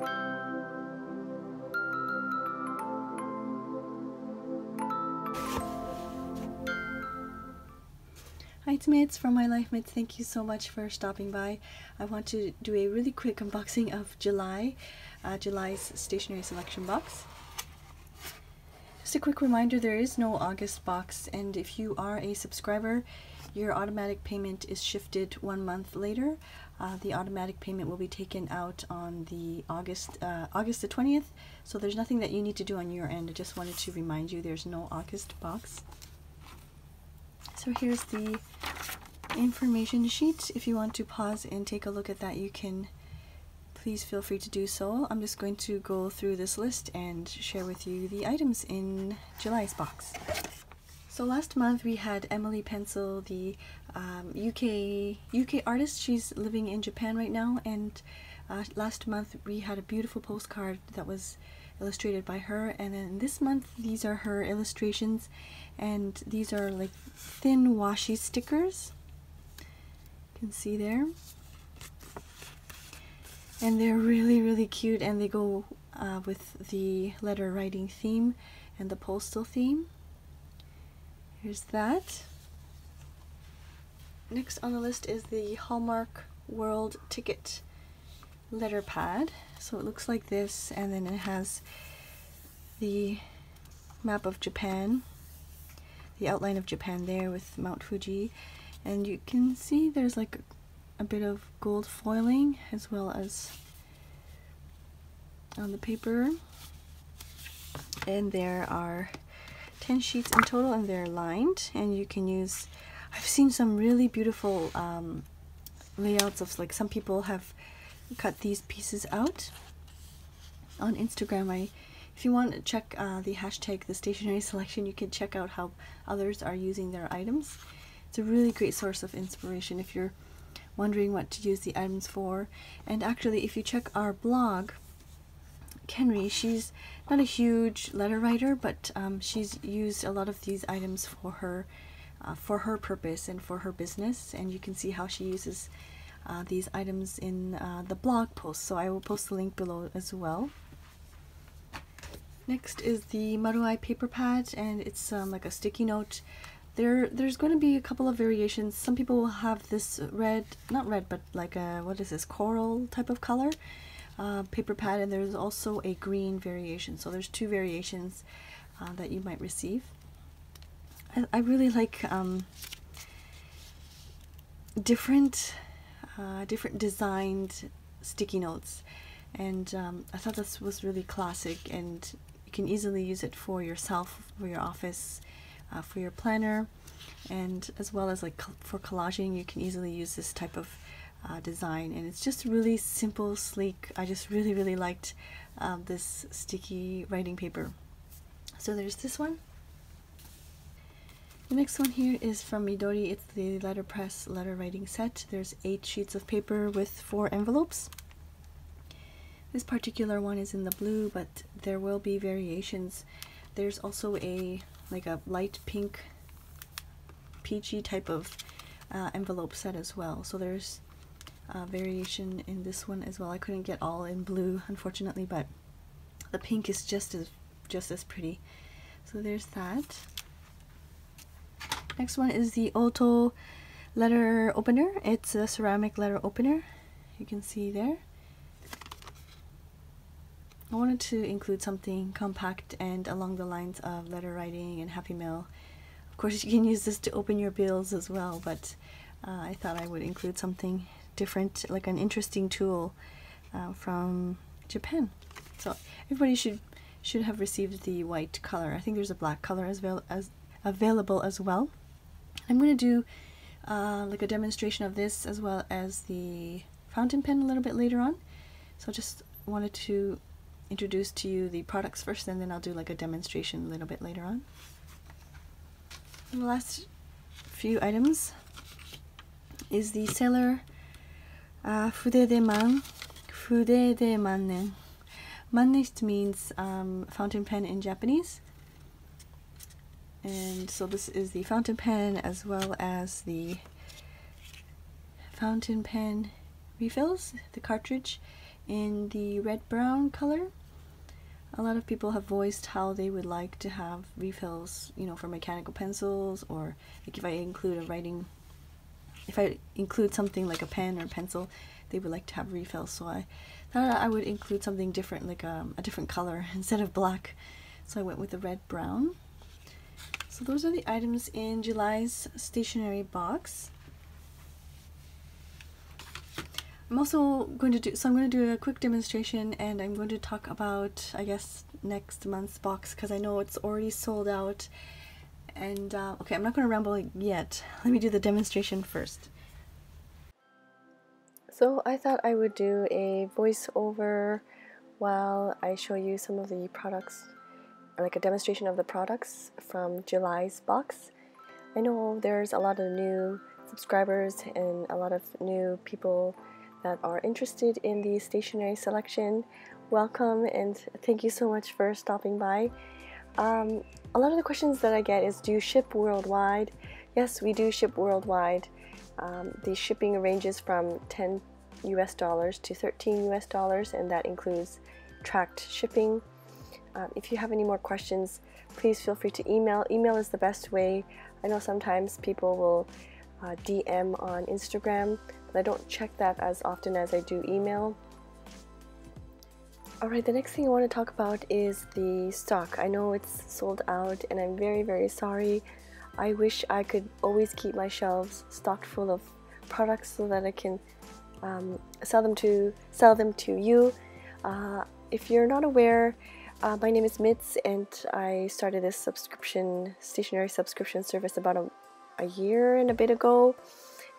Hi, it's Mitz from My Life Mitz. Thank you so much for stopping by. I want to do a really quick unboxing of July's stationery selection box. Just a quick reminder, there is no August box, and if you are a subscriber, your automatic payment is shifted 1 month later. The automatic payment will be taken out on the August the 20th, so there's nothing that you need to do on your end. I just wanted to remind you there's no August box. So here's the information sheet. If you want to pause and take a look at that, you can please feel free to do so. I'm just going to go through this list and share with you the items in July's box. So last month we had Emily Pencil, the UK artist. She's living in Japan right now, and last month we had a beautiful postcard that was illustrated by her, and then this month these are her illustrations, and these are like thin washi stickers. You can see there, and they're really cute, and they go with the letter writing theme and the postal theme. Here's that. Next on the list is the Hallmark World Ticket letter pad. So it looks like this, and then it has the map of Japan, the outline of Japan there with Mount Fuji, and you can see there's like a bit of gold foiling as well as on the paper, and there are 10 sheets in total, and they're lined, and you can use, I've seen some really beautiful layouts of, like, some people have cut these pieces out on Instagram. If you want to check the hashtag the stationery selection, you can check out how others are using their items. It's a really great source of inspiration if you're wondering what to use the items for. And actually, if you check our blog, Kenry, she's not a huge letter writer, but she's used a lot of these items for her purpose and for her business, and you can see how she uses these items in the blog post, so I will post the link below as well. Next is the Maruai paper pad, and it's like a sticky note. There's going to be a couple of variations. Some people will have this red, not red, but like a, what is this, coral type of color paper pad, and there's also a green variation. So there's 2 variations that you might receive. I really like different designed sticky notes, and I thought this was really classic, and you can easily use it for yourself, for your office, for your planner, and as well as like for collaging. You can easily use this type of design, and it's just really simple, sleek. I just really liked this sticky writing paper. So there's this one. The next one here is from Midori. It's the letterpress letter writing set. There's 8 sheets of paper with 4 envelopes. This particular one is in the blue, but there will be variations. There's also a light pink, peachy type of envelope set as well. So there's variation in this one as well. I couldn't get all in blue, unfortunately, but the pink is just as pretty. So there's that. Next one is the Oto letter opener. It's a ceramic letter opener. You can see there. I wanted to include something compact and along the lines of letter writing and happy mail. Of course, you can use this to open your bills as well, but I thought I would include something different, like an interesting tool from Japan. So everybody should have received the white color. I think there's a black color as available as well. I'm going to do like a demonstration of this as well as the fountain pen a little bit later on. So just wanted to introduce to you the products first, and then I'll do like a demonstration a little bit later on. And the last few items is the Sailor Fude de Man. Fude de Mannen. Mannen means fountain pen in Japanese. And so this is the fountain pen as well as the fountain pen refills, the cartridge in the red-brown color. A lot of people have voiced how they would like to have refills, you know, for mechanical pencils, or like if I include something like a pen or pencil, they would like to have refills. So I thought I would include something different, like a different color instead of black. So I went with the red-brown. So those are the items in July's stationery box. I'm also going to do a quick demonstration, and I'm going to talk about, I guess, next month's box, because I know it's already sold out. And okay, I'm not going to ramble yet. Let me do the demonstration first. So I thought I would do a voiceover while I show you some of the products, like a demonstration of the products from July's box. I know there's a lot of new subscribers and a lot of new people that are interested in the stationery selection. Welcome, and thank you so much for stopping by. A lot of the questions that I get is, do you ship worldwide? Yes, we do ship worldwide. The shipping ranges from $10 US to $13 US, and that includes tracked shipping. If you have any more questions, please feel free to email. Email is the best way. I know sometimes people will DM on Instagram, but I don't check that as often as I do email. Alright, the next thing I want to talk about is the stock. I know it's sold out, and I'm very, very sorry. I wish I could always keep my shelves stocked full of products so that I can sell them to you. If you're not aware, my name is Mitz, and I started this stationery subscription service about a year and a bit ago,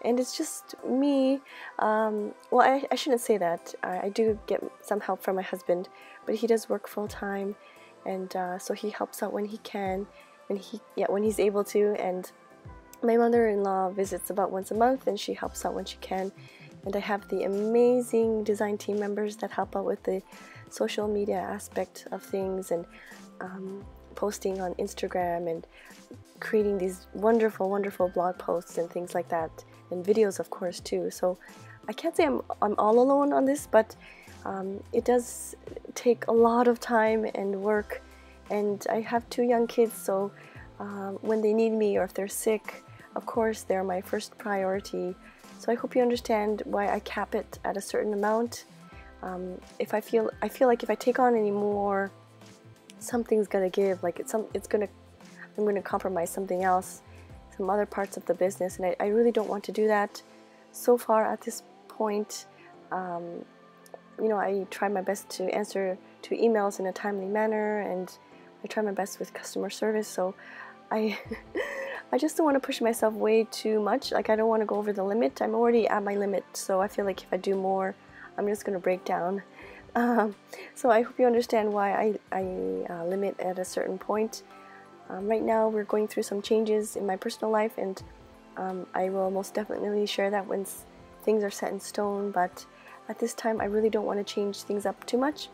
and it's just me. Well, I shouldn't say that. I do get some help from my husband, but he does work full-time, and so he helps out when he can, when he's able to. And my mother-in-law visits about once a month, and she helps out when she can. And I have the amazing design team members that help out with the social media aspect of things, and posting on Instagram, and creating these wonderful, wonderful blog posts and things like that, and videos, of course, too. So I can't say I'm all alone on this, but it does take a lot of time and work, and I have 2 young kids, so when they need me or if they're sick, of course, they're my first priority. So I hope you understand why I cap it at a certain amount. If I feel like if I take on any more, something's gonna give. Like I'm gonna compromise something else, some other parts of the business, and I really don't want to do that. So far at this point, you know, I try my best to answer to emails in a timely manner, and I try my best with customer service. So I just don't want to push myself way too much. Like, I don't want to go over the limit. I'm already at my limit, so I feel like if I do more, I'm just going to break down. So I hope you understand why I limit at a certain point. Right now we're going through some changes in my personal life, and I will most definitely share that once things are set in stone, but at this time I really don't want to change things up too much.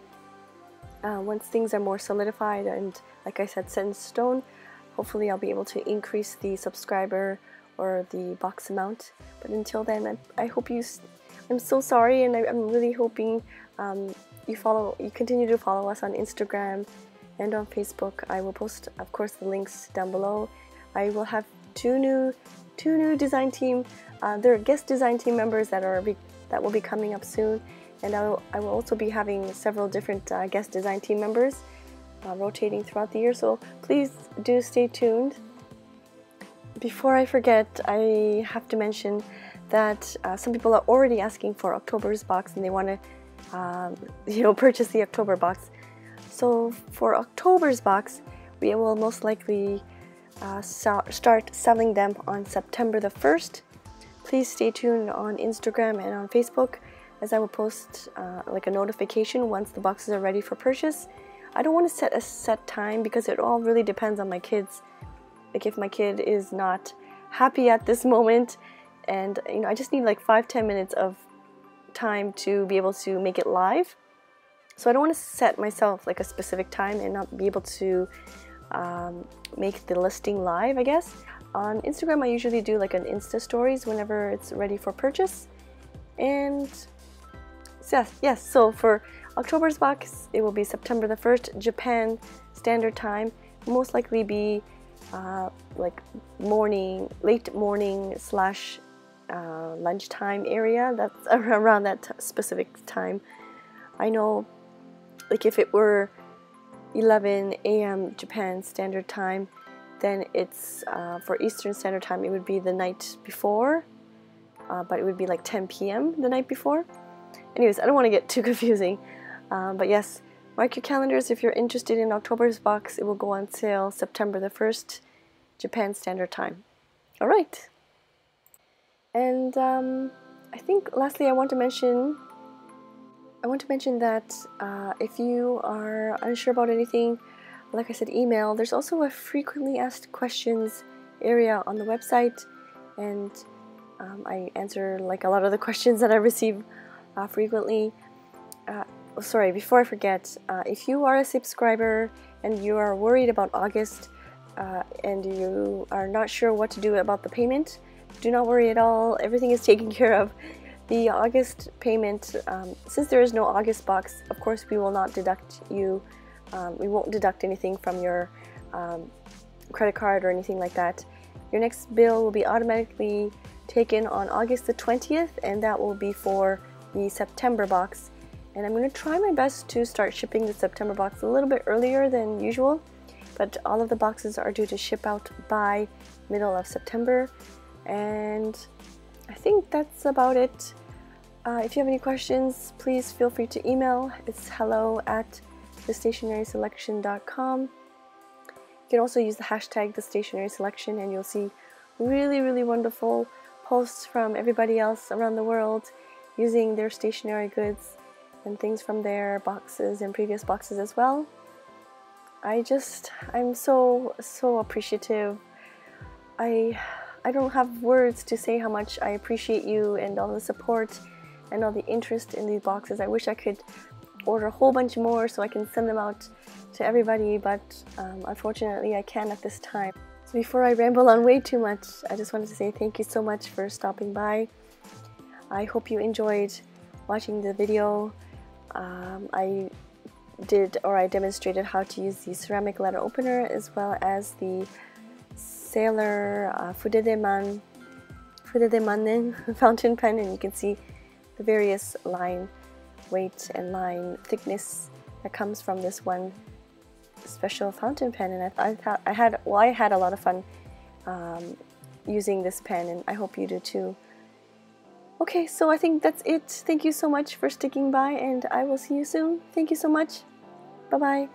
Once things are more solidified and, like I said, set in stone, hopefully I'll be able to increase the subscriber or the box amount. But until then, I hope I'm so sorry, and I'm really hoping you continue to follow us on Instagram and on Facebook. I will post, of course, the links down below. I will have two new design team. They're guest design team members that will be coming up soon, and I will also be having several different guest design team members rotating throughout the year. So please do stay tuned. Before I forget, I have to mention that some people are already asking for October's box, and they want to purchase the October box. So for October's box, we will most likely start selling them on September the 1st. Please stay tuned on Instagram and on Facebook, as I will post like a notification once the boxes are ready for purchase. I don't want to set a set time because it all really depends on my kids. Like, if my kid is not happy at this moment, and I just need like 5-10 minutes of time to be able to make it live. So I don't want to set myself like a specific time and not be able to make the listing live, I guess. On Instagram, I usually do like an Insta stories whenever it's ready for purchase. And Yes. So for October's box, it will be September the 1st, Japan Standard Time. Most likely be like late morning slash lunchtime area. That's around that specific time. I know, like if it were 11 a.m. Japan Standard Time, then it's for Eastern Standard Time, it would be the night before, but it would be like 10 p.m. the night before. Anyways, I don't want to get too confusing, but yes, mark your calendars if you're interested in October's box. It will go on sale September the 1st, Japan Standard Time. All right. And I think lastly I want to mention that if you are unsure about anything, like I said, email. There's also a frequently asked questions area on the website, and I answer like a lot of the questions that I receive frequently. Sorry, before I forget, if you are a subscriber and you are worried about August and you are not sure what to do about the payment, do not worry at all. Everything is taken care of. The August payment, since there is no August box, of course we will not deduct you. We won't deduct anything from your credit card or anything like that. Your next bill will be automatically taken on August the 20th, and that will be for the September box. And I'm going to try my best to start shipping the September box a little bit earlier than usual, but all of the boxes are due to ship out by middle of September. And I think that's about it. If you have any questions, please feel free to email. It's hello@thestationeryselection.com. You can also use the hashtag #thestationeryselection, and you'll see really wonderful posts from everybody else around the world using their stationery goods and things from their boxes and previous boxes as well. I'm so appreciative. I don't have words to say how much I appreciate you and all the support and all the interest in these boxes. I wish I could order a whole bunch more so I can send them out to everybody, but unfortunately I can't at this time. So before I ramble on way too much, I just wanted to say thank you so much for stopping by. I hope you enjoyed watching the video. I demonstrated how to use the ceramic letter opener as well as the Sailor Fudedemannen fountain pen, and you can see the various line weight and line thickness that comes from this one special fountain pen. And I had a lot of fun using this pen, and I hope you do too. Okay, so I think that's it. Thank you so much for sticking by, and I will see you soon. Thank you so much. Bye-bye.